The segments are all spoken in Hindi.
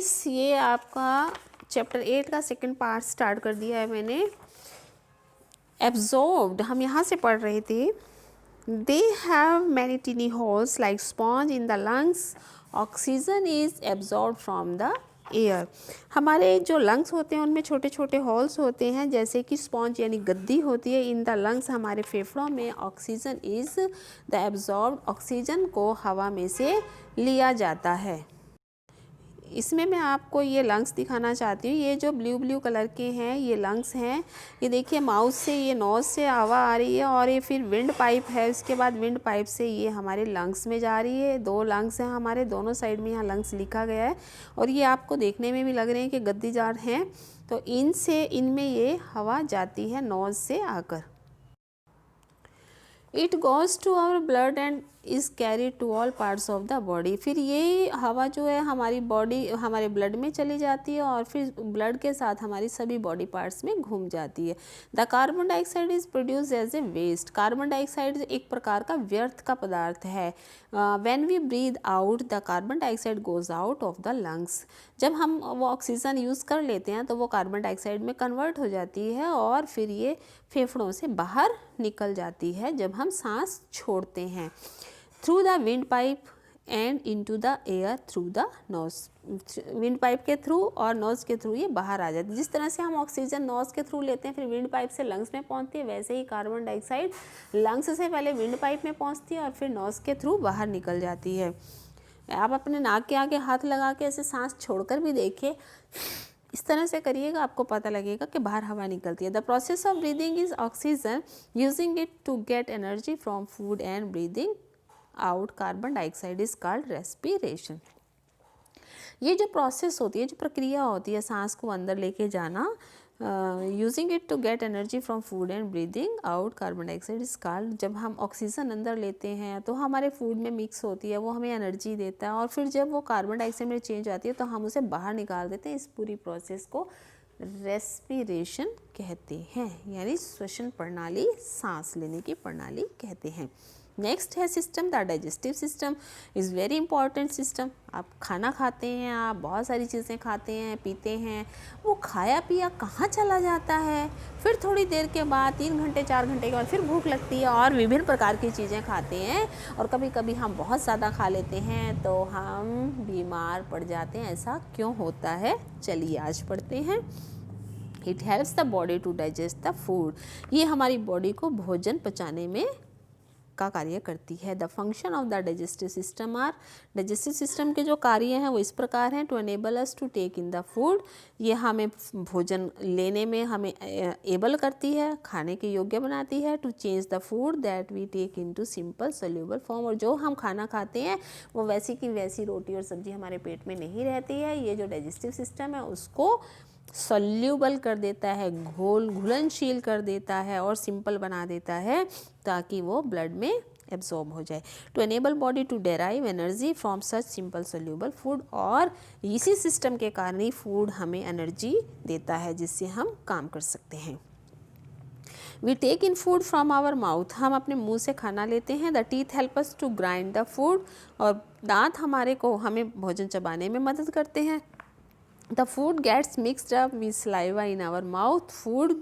स्टूडेंट्स, ये आपका चैप्टर 8 का सेकंड पार्ट स्टार्ट कर दिया है मैंने। एब्जॉर्ब्ड हम यहाँ से पढ़ रहे थे। They have many tiny holes like sponge in the lungs, oxygen is absorb from the air. हमारे जो लंग्स होते हैं उनमें छोटे छोटे होल्स होते हैं, जैसे कि स्पॉन्ज यानी गद्दी होती है इन द लंग्स। हमारे फेफड़ों में oxygen is the absorb, oxygen को हवा में से लिया जाता है। इसमें मैं आपको ये लंग्स दिखाना चाहती हूँ। ये जो ब्लू ब्लू कलर के हैं ये लंग्स हैं। ये देखिए माउथ से, ये नोज़ से हवा आ रही है और ये फिर विंड पाइप है। उसके बाद विंड पाइप से ये हमारे लंग्स में जा रही है। 2 लंग्स हैं हमारे, दोनों साइड में यहाँ लंग्स लिखा गया है और ये आपको देखने में भी लग रहे हैं कि गद्दीदार हैं। तो इनमें ये हवा जाती है नोज़ से आकर। It goes to our blood and is carried to all parts of the body. फिर ये हवा जो है हमारी बॉडी, हमारे ब्लड में चली जाती है और फिर ब्लड के साथ हमारी सभी बॉडी पार्ट्स में घूम जाती है। The carbon dioxide is produce as a waste. Carbon dioxide एक प्रकार का व्यर्थ का पदार्थ है। When we breathe out the carbon dioxide goes out of the lungs. जब हम वो ऑक्सीजन यूज़ कर लेते हैं तो वो कार्बन डाइऑक्साइड में कन्वर्ट हो जाती है और फिर ये फेफड़ों से बाहर निकल जाती है जब हम सांस छोड़ते हैं। Through the wind pipe and into the air through the nose. Wind pipe के थ्रू और नोज़ के थ्रू ये बाहर आ जाती है। जिस तरह से हम ऑक्सीजन नोज़ के थ्रू लेते हैं फिर विंड पाइप से लंग्स में पहुंचती है, वैसे ही कार्बन डाइऑक्साइड लंग्स से पहले विंड पाइप में पहुंचती है और फिर नोज़ के थ्रू बाहर निकल जाती है। आप अपने नाक के आगे हाथ लगा के ऐसे सांस छोड़कर भी देखिए, इस तरह से करिएगा, आपको पता लगेगा कि बाहर हवा निकलती है। The process of breathing is oxygen using it to get energy from food and breathing out carbon dioxide is called respiration. ये जो प्रोसेस होती है, जो प्रक्रिया होती है सांस को अंदर लेके जाना, using it to get energy from food and breathing out carbon dioxide is called. जब हम ऑक्सीजन अंदर लेते हैं तो हमारे फूड में मिक्स होती है, वो हमें एनर्जी देता है और फिर जब वो कार्बन डाइऑक्साइड में चेंज आती है तो हम उसे बाहर निकाल देते हैं। इस पूरी प्रोसेस को रेस्पिरेशन कहते हैं, यानी श्वसन प्रणाली, सांस लेने की प्रणाली कहते हैं। नेक्स्ट है system, the digestive system is very important system. आप खाना खाते हैं, आप बहुत सारी चीज़ें खाते हैं, पीते हैं, वो खाया पिया कहाँ चला जाता है। फिर थोड़ी देर के बाद 3 घंटे 4 घंटे के बाद फिर भूख लगती है और विभिन्न प्रकार की चीज़ें खाते हैं और कभी कभी हम बहुत ज़्यादा खा लेते हैं तो हम बीमार पड़ जाते हैं। ऐसा क्यों होता है, चलिए आज पढ़ते हैं। It helps the body to digest the food. ये हमारी बॉडी को भोजन पचाने में का कार्य करती है। The function of the digestive system are, digestive system के जो कार्य हैं वो इस प्रकार हैं। To enable us to take in the food, ये हमें भोजन लेने में हमें एबल करती है, खाने के योग्य बनाती है। To change the food that we take into simple soluble form, और जो हम खाना खाते हैं वो वैसी की वैसी रोटी और सब्जी हमारे पेट में नहीं रहती है। ये जो डाइजेस्टिव सिस्टम है उसको सॉल्यूबल कर देता है, घुलनशील कर देता है और सिंपल बना देता है ताकि वो ब्लड में एब्जॉर्ब हो जाए। To enable body to derive energy from such simple soluble food, और इसी सिस्टम के कारण ही फूड हमें एनर्जी देता है जिससे हम काम कर सकते हैं। We take in food from our mouth, हम अपने मुंह से खाना लेते हैं। The teeth help us to grind the food, और दांत हमें भोजन चबाने में मदद करते हैं। The food gets mixed up with saliva in our mouth, food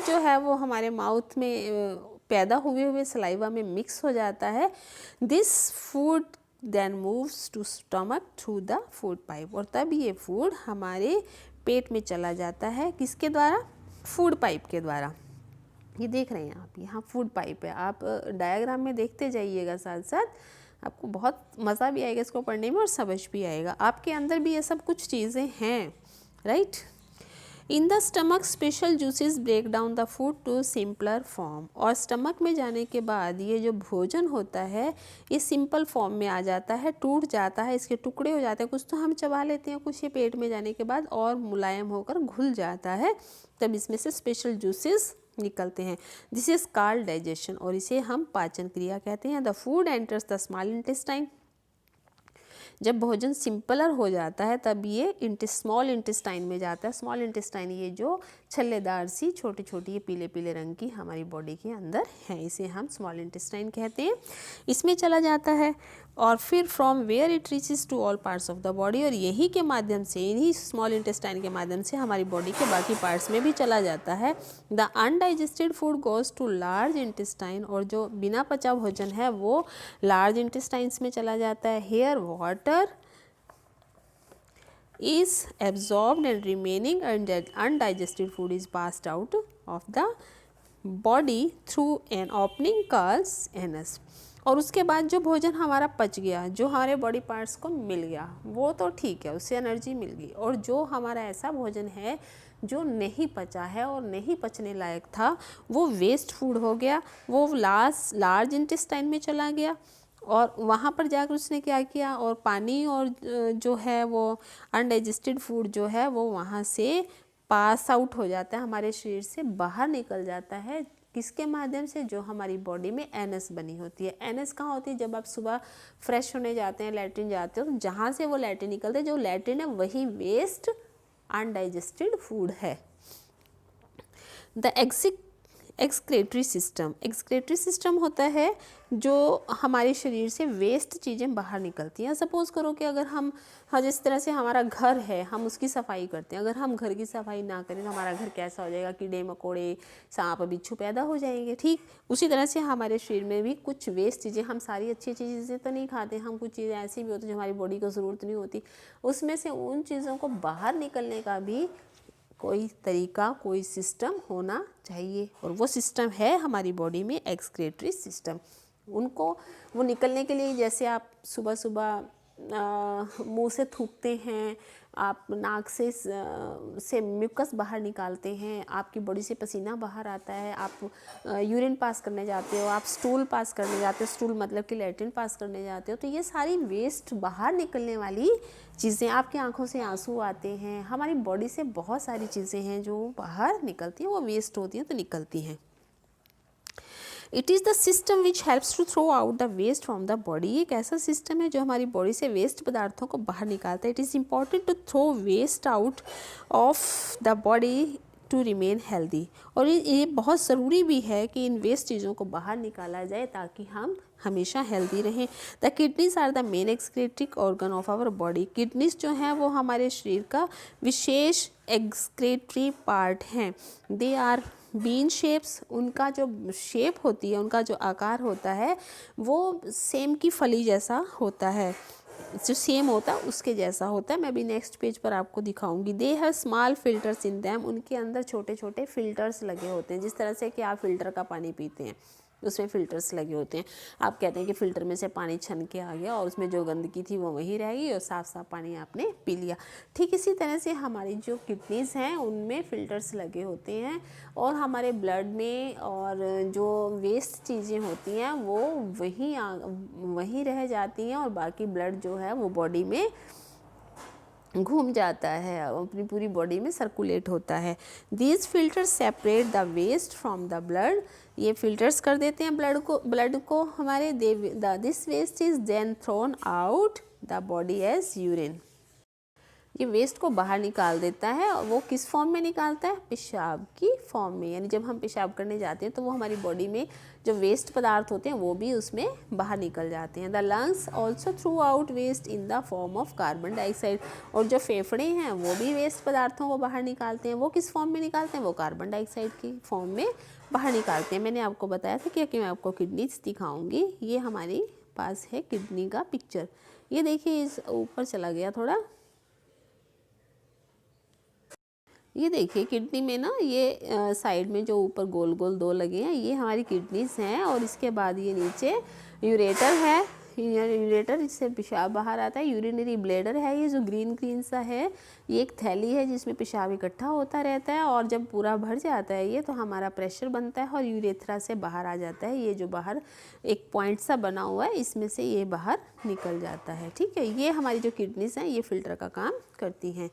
जो है वो हमारे माउथ में पैदा हुए सलाइवा में मिक्स हो जाता है। This food then moves to stomach through the food pipe, और तब ये फूड हमारे पेट में चला जाता है। किसके द्वारा? फूड पाइप के द्वारा। ये देख रहे हैं आप, यहाँ फूड पाइप है, आप डायग्राम में देखते जाइएगा, साथ साथ आपको बहुत मज़ा भी आएगा इसको पढ़ने में और समझ भी आएगा। आपके अंदर भी ये सब कुछ चीज़ें हैं, right. In the stomach special juices break down the food to simpler form, और स्टमक में जाने के बाद ये जो भोजन होता है ये सिंपल फॉर्म में आ जाता है, टूट जाता है, इसके टुकड़े हो जाते हैं। कुछ तो हम चबा लेते हैं, कुछ ये पेट में जाने के बाद और मुलायम होकर घुल जाता है, तब इसमें से स्पेशल जूसेस निकलते हैं। दिस इज कॉल्ड डाइजेशन, और इसे हम पाचन क्रिया कहते हैं। The food enters the small intestine, जब भोजन सिंपलर हो जाता है तब ये स्मॉल इंटेस्टाइन में जाता है। स्मॉल इंटेस्टाइन ये जो छल्लेदार सी छोटी छोटी ये पीले पीले रंग की हमारी बॉडी के अंदर है, इसे हम स्मॉल इंटेस्टाइन कहते हैं, इसमें चला जाता है। और फिर from where it reaches to all parts of the body, और यही के माध्यम से, इन्हीं स्मॉल इंटेस्टाइन के माध्यम से हमारी बॉडी के बाकी पार्ट्स में भी चला जाता है। The undigested food goes to large intestine, और जो बिना पचा भोजन है वो लार्ज इंटेस्टाइन्स में चला जाता है। Here water is absorbed and remaining undigested food is passed out of the body through an opening called anus। और उसके बाद जो भोजन हमारा पच गया, जो हमारे बॉडी पार्ट्स को मिल गया, वो तो ठीक है, उससे एनर्जी मिल गई। और जो हमारा ऐसा भोजन है जो नहीं पचा है और नहीं पचने लायक था, वो वेस्ट फूड हो गया, वो लार्ज इंटेस्टाइन में चला गया, और वहाँ पर जाकर उसने क्या किया, और पानी और जो है वो अनडाइजेस्टेड फूड जो है वो वहाँ से पास आउट हो जाता है, हमारे शरीर से बाहर निकल जाता है। किसके माध्यम से? जो हमारी बॉडी में एनस बनी होती है। एनस कहाँ होती है? जब आप सुबह फ्रेश होने जाते हैं, लैट्रिन जाते हो, तो जहाँ से वो लैट्रिन निकलते हैं, जो लैट्रिन है वही वेस्ट अनडाइजेस्टेड फूड है। द एक्सक्रेटरी सिस्टम होता है जो हमारे शरीर से वेस्ट चीज़ें बाहर निकलती हैं। सपोज़ करो कि अगर हम जिस तरह से हमारा घर है, हम उसकी सफाई करते हैं, अगर हम घर की सफाई ना करें तो हमारा घर कैसा हो जाएगा? कीड़े मकोड़े, सांप बिच्छू पैदा हो जाएंगे। ठीक उसी तरह से हमारे शरीर में भी कुछ वेस्ट चीज़ें, हम सारी अच्छी चीज़ें तो नहीं खाते, हम कुछ चीज़ें ऐसी भी होती हैं जो हमारी बॉडी को ज़रूरत नहीं होती, उसमें से उन चीज़ों को बाहर निकलने का भी कोई तरीका, कोई सिस्टम होना चाहिए, और वो सिस्टम है हमारी बॉडी में एक्सक्रेटरी सिस्टम। उनको वो निकलने के लिए, जैसे आप सुबह सुबह मुंह से थूकते हैं, आप नाक से म्यूकस बाहर निकालते हैं, आपकी बॉडी से पसीना बाहर आता है, आप यूरिन पास करने जाते हो, आप स्टूल पास करने जाते हो, स्टूल मतलब कि लैट्रिन पास करने जाते हो, तो ये सारी वेस्ट बाहर निकलने वाली चीज़ें, आपकी आंखों से आंसू आते हैं, हमारी बॉडी से बहुत सारी चीज़ें हैं जो बाहर निकलती हैं, वो वेस्ट होती हैं तो निकलती हैं। It is the system which helps to throw out the waste from the body. एक ऐसा सिस्टम है जो हमारी बॉडी से वेस्ट पदार्थों को बाहर निकालता है। It is important to throw waste out of the body to remain healthy, और ये बहुत ज़रूरी भी है कि इन वेस्ट चीज़ों को बाहर निकाला जाए ताकि हम हमेशा हेल्दी रहें। The kidneys are the main excretory organ of our body. Kidneys जो हैं वो हमारे शरीर का विशेष एक्सक्रेटरी पार्ट हैं। दे आर बीन शेप्स, उनका जो शेप होती है, उनका जो आकार होता है वो सेम की फली जैसा होता है, जो सेम होता है उसके जैसा होता है। मैं भी नेक्स्ट पेज पर आपको दिखाऊंगी। They have small filters in them, उनके अंदर छोटे छोटे फिल्टर्स लगे होते हैं, जिस तरह से कि आप फिल्टर का पानी पीते हैं उसमें फ़िल्टर्स लगे होते हैं। आप कहते हैं कि फ़िल्टर में से पानी छन के आ गया और उसमें जो गंदगी थी वो वहीं रह गई और साफ़ साफ़ पानी आपने पी लिया। ठीक इसी तरह से हमारी जो किडनीज़ हैं उनमें फ़िल्टर्स लगे होते हैं, और हमारे ब्लड में और जो वेस्ट चीज़ें होती हैं वो वहीं रह जाती हैं, और बाकी ब्लड जो है वो बॉडी में घूम जाता है, अपनी पूरी बॉडी में सर्कुलेट होता है। These filters separate the waste from the blood, ये फिल्टर्स कर देते हैं ब्लड को हमारे। This waste is then thrown out the body as urine. ये वेस्ट को बाहर निकाल देता है, और वो किस फॉर्म में निकालता है? पेशाब की फॉर्म में। यानी जब हम पेशाब करने जाते हैं तो वो हमारी बॉडी में जो वेस्ट पदार्थ होते हैं वो भी उसमें बाहर निकल जाते हैं। The lungs also through out waste in the form of carbon dioxide, और जो फेफड़े हैं वो भी वेस्ट पदार्थों को बाहर निकालते हैं। वो किस फॉर्म में निकालते हैं? वो कार्बन डाइऑक्साइड की फॉर्म में बाहर निकालते हैं। मैंने आपको बताया था कि मैं आपको किडनीज दिखाऊंगी। ये हमारे पास है किडनी का पिक्चर। ये देखिए, इस ऊपर चला गया थोड़ा, ये देखिए किडनी में ना ये साइड में जो ऊपर गोल गोल दो लगे हैं ये हमारी किडनीज हैं, और इसके बाद ये नीचे यूरेटर है, यूरेटर इससे पेशाब बाहर आता है। यूरिनरी ब्लैडर है, ये जो ग्रीन ग्रीन सा है ये एक थैली है जिसमें पेशाब इकट्ठा होता रहता है, और जब पूरा भर जाता है ये तो हमारा प्रेशर बनता है और यूरेथ्रा से बाहर आ जाता है। ये जो बाहर एक पॉइंट सा बना हुआ है इसमें से ये बाहर निकल जाता है। ठीक है, ये हमारी जो किडनीज हैं ये फिल्टर का काम करती हैं।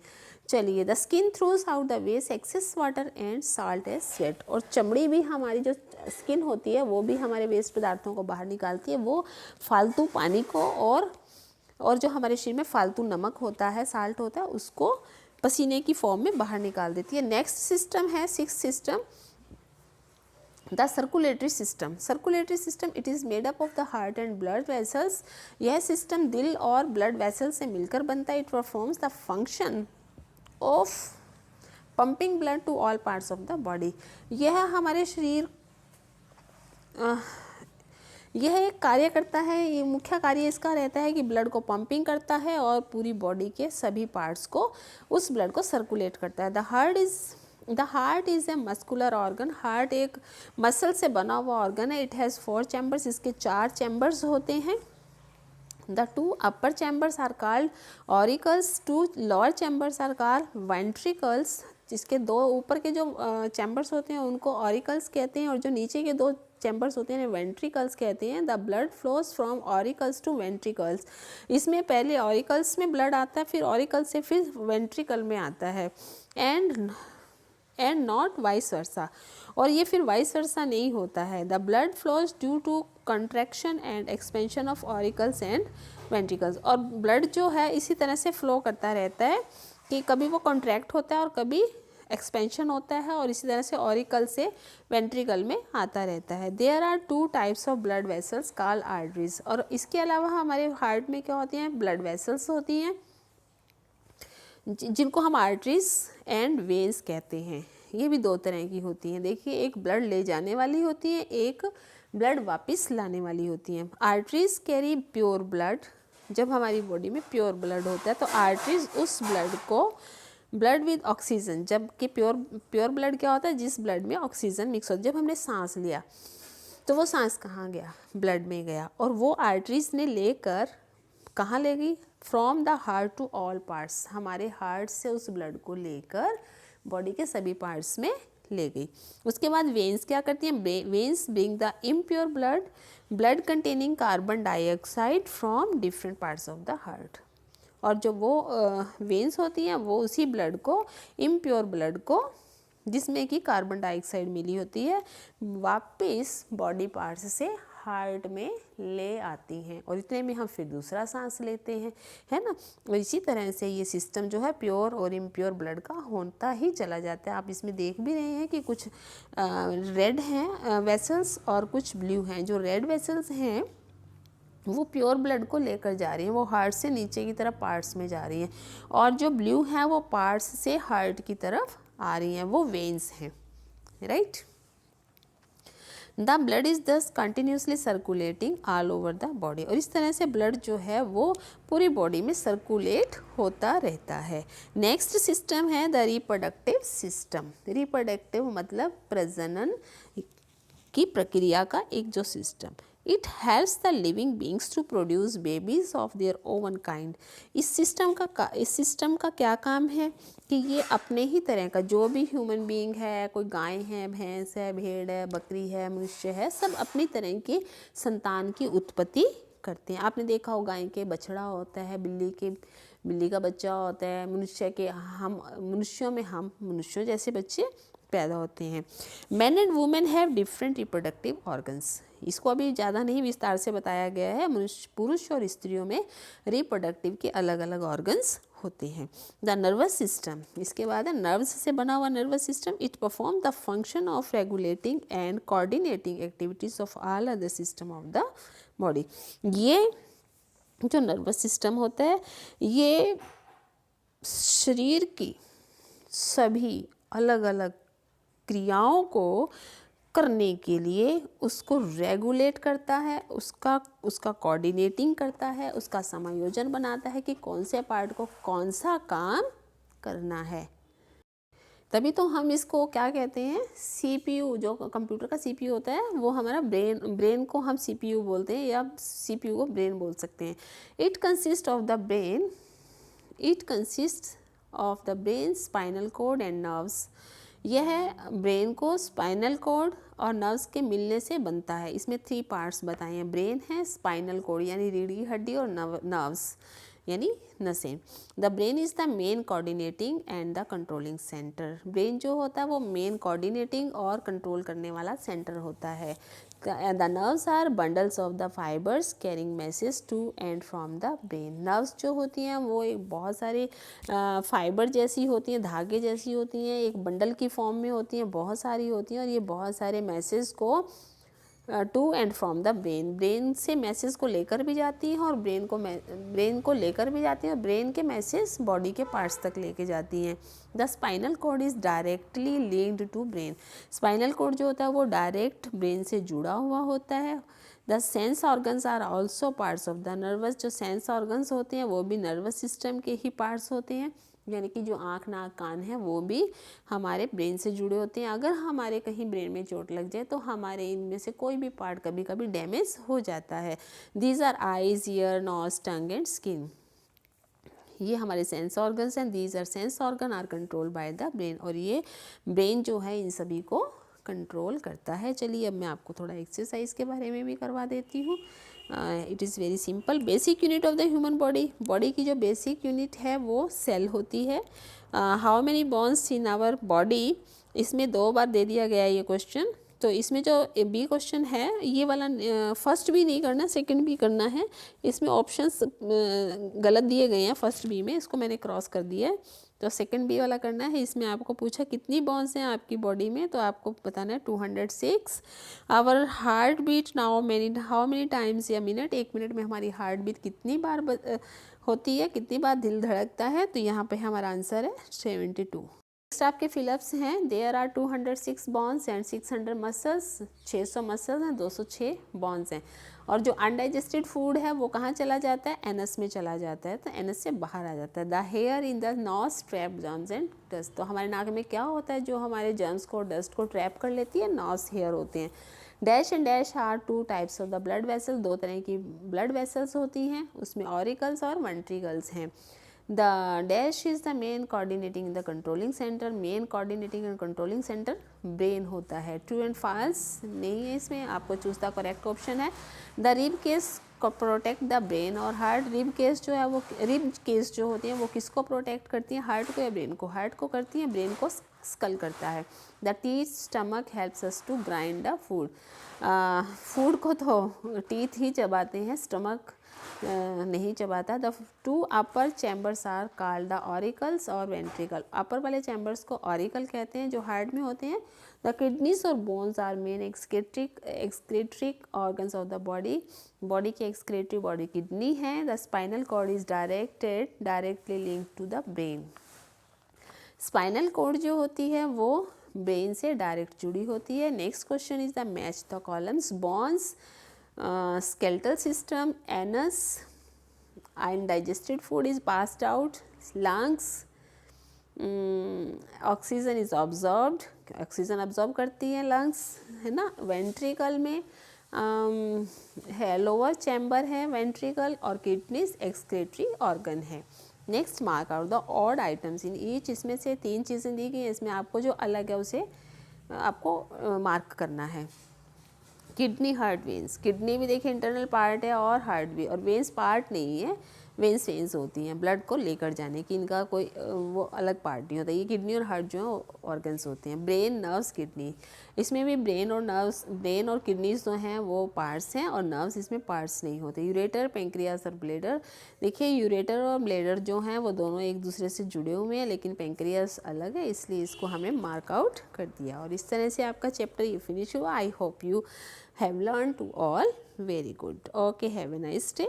चलिए, the skin throws out the waste excess water and salt as sweat, और चमड़ी भी हमारी जो स्किन होती है वो भी हमारे वेस्ट पदार्थों को बाहर निकालती है। वो फालतू पानी को और जो हमारे शरीर में फालतू नमक होता है, साल्ट होता है, उसको पसीने की फॉर्म में बाहर निकाल देती है। नेक्स्ट सिस्टम है sixth system, the circulatory system it is made up of the heart and blood vessels. यह सिस्टम दिल और ब्लड वेसल से मिलकर बनता है। It performs the function of pumping blood to all parts of the body. यह हमारे शरीर यह एक कार्य करता है, ये मुख्य कार्य इसका रहता है कि ब्लड को पंपिंग करता है और पूरी बॉडी के सभी पार्ट्स को उस ब्लड को सर्कुलेट करता है। The heart is a muscular organ. Heart एक मसल से बना हुआ ऑर्गन है। इट हैज़ 4 चैम्बर्स, इसके 4 चैम्बर्स होते हैं। The 2 upper chambers are called auricles, 2 lower chambers are called ventricles। जिसके 2 ऊपर के जो चैम्बर्स होते हैं उनको ऑरिकल्स कहते हैं और जो नीचे के 2 चैम्बर्स होते हैं वेंट्रिकल्स कहते हैं। The blood flows from auricles to ventricles. इसमें पहले ऑरिकल्स में ब्लड आता है, फिर ऑरिकल से फिर वेंट्रिकल में आता है। एंड नॉट वाइस वर्सा, और ये फिर वाइस वर्सा नहीं होता है। The blood flows due to contraction and expansion of auricles and ventricles. और ब्लड जो है इसी तरह से फ्लो करता रहता है कि कभी वो कॉन्ट्रैक्ट होता है और कभी एक्सपेंशन होता है, और इसी तरह से ऑरिकल से वेंट्रिकल में आता रहता है। There are 2 types of blood vessels called arteries. और इसके अलावा हमारे हार्ट में क्या होती हैं, ब्लड वेसल्स होती हैं जिनको हम आर्टरीज एंड वेन्स कहते हैं। ये भी 2 तरह की होती हैं। देखिए, एक ब्लड ले जाने वाली होती है, एक ब्लड वापस लाने वाली होती हैं। Arteries carry pure blood. जब हमारी बॉडी में प्योर ब्लड होता है तो आर्टरीज उस ब्लड को ब्लड विद ऑक्सीजन, जबकि प्योर ब्लड क्या होता है, जिस ब्लड में ऑक्सीजन मिक्स होता है। जब हमने सांस लिया तो वो सांस कहाँ गया, ब्लड में गया, और वो आर्टरीज ने लेकर कहाँ ले गई, from the heart to all parts. हमारे हार्ट से उस ब्लड को लेकर बॉडी के सभी पार्ट्स में ले गई। उसके बाद वेन्स क्या करती हैं, veins bring the impure blood containing carbon dioxide from different parts of the heart. और जो वो वेन्स होती हैं वो उसी ब्लड को, इम्प्योर ब्लड को जिसमें कि कार्बन डाइऑक्साइड मिली होती है, वापस बॉडी पार्ट्स से हार्ट में ले आती हैं, और इतने में हम फिर दूसरा सांस लेते हैं, है ना। और इसी तरह से ये सिस्टम जो है प्योर और इम्प्योर ब्लड का होता ही चला जाता है। आप इसमें देख भी रहे हैं कि कुछ रेड हैं वेसल्स और कुछ ब्लू हैं। जो रेड वेसल्स हैं वो प्योर ब्लड को लेकर जा रही हैं, वो हार्ट से नीचे की तरफ पार्ट्स में जा रही हैं, और जो ब्लू हैं वो पार्ट्स से हार्ट की तरफ आ रही हैं, वो वेन्स हैं, राइट। द ब्लड इज़ दस continuously circulating all over the body. और इस तरह से ब्लड जो है वो पूरी बॉडी में सर्कुलेट होता रहता है। नेक्स्ट सिस्टम है द रिप्रोडक्टिव सिस्टम। रिप्रोडक्टिव मतलब प्रजनन की प्रक्रिया का एक जो system. It helps the living beings to produce babies of their own kind. इस सिस्टम का क्या काम है कि ये अपने ही तरह का जो भी ह्यूमन बीइंग है, कोई गाय है, भैंस है, भेड़ है, बकरी है, मनुष्य है, सब अपनी तरह के संतान की उत्पत्ति करते हैं। आपने देखा हो गाय के बछड़ा होता है, बिल्ली का बच्चा होता है, मनुष्यों में हम मनुष्यों जैसे बच्चे पैदा होते हैं। Man and women have different reproductive organs. इसको अभी ज़्यादा नहीं विस्तार से बताया गया है। पुरुष और स्त्रियों में रिप्रोडक्टिव के अलग अलग ऑर्गन्स होते हैं। द नर्वस सिस्टम, इसके बाद है नर्व्स से बना हुआ nervous system. It perform the function of regulating and coordinating activities of all other system of the body. ये जो नर्वस सिस्टम होता है ये शरीर की सभी अलग अलग क्रियाओं को करने के लिए उसको रेगुलेट करता है, उसका कोऑर्डिनेटिंग करता है, उसका समायोजन बनाता है कि कौन से पार्ट को कौन सा काम करना है। तभी तो हम इसको क्या कहते हैं, सीपीयू। जो कंप्यूटर का सीपीयू होता है वो हमारा ब्रेन को हम सीपीयू बोलते हैं, या सीपीयू को ब्रेन बोल सकते हैं। It consist of the brain spinal cord and nerves. यह ब्रेन को स्पाइनल कॉर्ड और नर्व्स के मिलने से बनता है। इसमें 3 पार्ट्स बताए हैं। ब्रेन है, स्पाइनल कॉर्ड यानी रीढ़ की हड्डी, और नर्व्स यानी नसें। The brain is the main coordinating and the controlling centre. Brain जो होता है वो मेन कोऑर्डिनेटिंग और कंट्रोल करने वाला सेंटर होता है। The nerves are bundles of the fibres carrying message to and from the brain. Nerves जो होती हैं वो एक बहुत सारे फाइबर जैसी होती हैं, धागे जैसी होती हैं, एक बंडल की फॉर्म में होती हैं, बहुत सारी होती हैं और ये बहुत सारे मैसेज को to and from the brain, brain से मैसेज को लेकर भी जाती हैं और ब्रेन को लेकर भी जाती हैं और ब्रेन के मैसेज बॉडी के पार्ट्स तक लेके जाती हैं। The spinal cord is directly linked to brain. Spinal cord जो होता है वो डायरेक्ट ब्रेन से जुड़ा हुआ होता है। The sense organs are also parts of the nervous. जो सेंस ऑर्गन्स होते हैं वो भी नर्वस सिस्टम के ही पार्ट्स होते हैं, यानी कि जो आँख नाक कान है वो भी हमारे ब्रेन से जुड़े होते हैं। अगर हमारे कहीं ब्रेन में चोट लग जाए तो हमारे इनमें से कोई भी पार्ट कभी कभी डैमेज हो जाता है। These are eyes, ear, nose, tongue and skin. ये हमारे सेंस ऑर्गन्स हैं। These are sense organ are control by the brain. और ये ब्रेन जो है इन सभी को कंट्रोल करता है। चलिए अब मैं आपको थोड़ा एक्सरसाइज के बारे में भी करवा देती हूँ। It is very simple. Basic unit of the human body. Body की जो बेसिक यूनिट है वो सेल होती है। How many bones in our body, इसमें 2 बार दे दिया गया है ये क्वेश्चन। तो इसमें जो बी क्वेश्चन है ये वाला फर्स्ट भी नहीं करना, सेकंड भी करना है। इसमें ऑप्शंस गलत दिए गए हैं फर्स्ट बी में, इसको मैंने क्रॉस कर दिया है। तो सेकंड बी वाला करना है। इसमें आपको पूछा कितनी बोन्स हैं आपकी बॉडी में, तो आपको बताना है 206। Our heart beat now how many times या मिनट, 1 मिनट में हमारी हार्ट बीट कितनी बार होती है, कितनी बार दिल धड़कता है, तो यहाँ पे हमारा आंसर है 72। नेक्स्ट आपके फिलअप्स हैं। There are 206 bones and 600 muscles. 600 muscles हैं, 206 बॉन्स हैं। और जो अनडाइजेस्टेड फूड है वो कहाँ चला जाता है, एनस में चला जाता है, तो एनस से बाहर आ जाता है। The here in the nose trap germs and dust. तो हमारे नाक में क्या होता है जो हमारे जर्म्स को, डस्ट को ट्रैप कर लेती है, नोज हेयर होते हैं। Dash and dash are 2 types of the blood vessel. 2 तरह की ब्लड वेसल्स होती हैं, उसमें ऑरिकल्स और वेंट्रिकल्स हैं। The dash is the main coordinating the controlling centre. Main coordinating and controlling centre brain होता है। ट्रू एंड फॉल्स नहीं है इसमें, आपको चूज द करेक्ट ऑप्शन है। The rib cage protect the brain और हार्ट। रिब केस जो है वो, रिब केस जो होती हैं वो किसको प्रोटेक्ट करती हैं, हार्ट को या ब्रेन को? हार्ट को करती हैं, ब्रेन को स्कल करता है। The teeth stomach helps us to grind the food. Food को तो टीथ ही चबाते हैं, स्टमक नहीं चबाता। The 2 upper chambers are called the auricles और वेंट्रिकल। अपर वाले चैम्बर्स को ऑरिकल कहते हैं जो हार्ट में होते हैं। द किडनीज और bones are main excretory organs of the body. Body की एक्सक्रीटरी बॉडी किडनी है। The spinal cord is directly linked to the brain. Spinal cord जो होती है वो ब्रेन से डायरेक्ट जुड़ी होती है। Next question is the match the columns. Bones, skeletal system, anus, undigested food is passed out, lungs, oxygen is absorbed, oxygen absorb करती है लंग्स, है ना। वेंट्रिकल में है, लोअर चैम्बर है वेंट्रिकल, और किडनीज एक्सक्रीटरी ऑर्गन है। Next mark out the odd items in each. इसमें से 3 चीज़ें दी गई हैं, इसमें आपको जो अलग है उसे आपको मार्क करना है। Kidney, heart, veins. किडनी भी देखिए इंटरनल पार्ट है और हार्ट भी, और वेंस पार्ट नहीं है, वेंस होती हैं ब्लड को लेकर जाने की, इनका कोई वो अलग पार्ट नहीं होता। ये किडनी और हार्ट जो है ऑर्गन्स होते हैं। ब्रेन, नर्व्स, किडनी, इसमें भी ब्रेन और किडनीज जो हैं वो पार्ट्स हैं, और नर्व्स इसमें पार्ट्स नहीं होते। यूरेटर, पेंक्रियास और ब्लेडर। देखिए यूरेटर और ब्लेडर जो हैं वो दोनों एक दूसरे से जुड़े हुए हैं, लेकिन पेंक्रियास अलग है, इसलिए इसको हमें मार्क आउट कर दिया। और इस तरह से आपका चैप्टर ये फिनिश हुआ। I hope you have learned to all very good. Okay, have a nice day.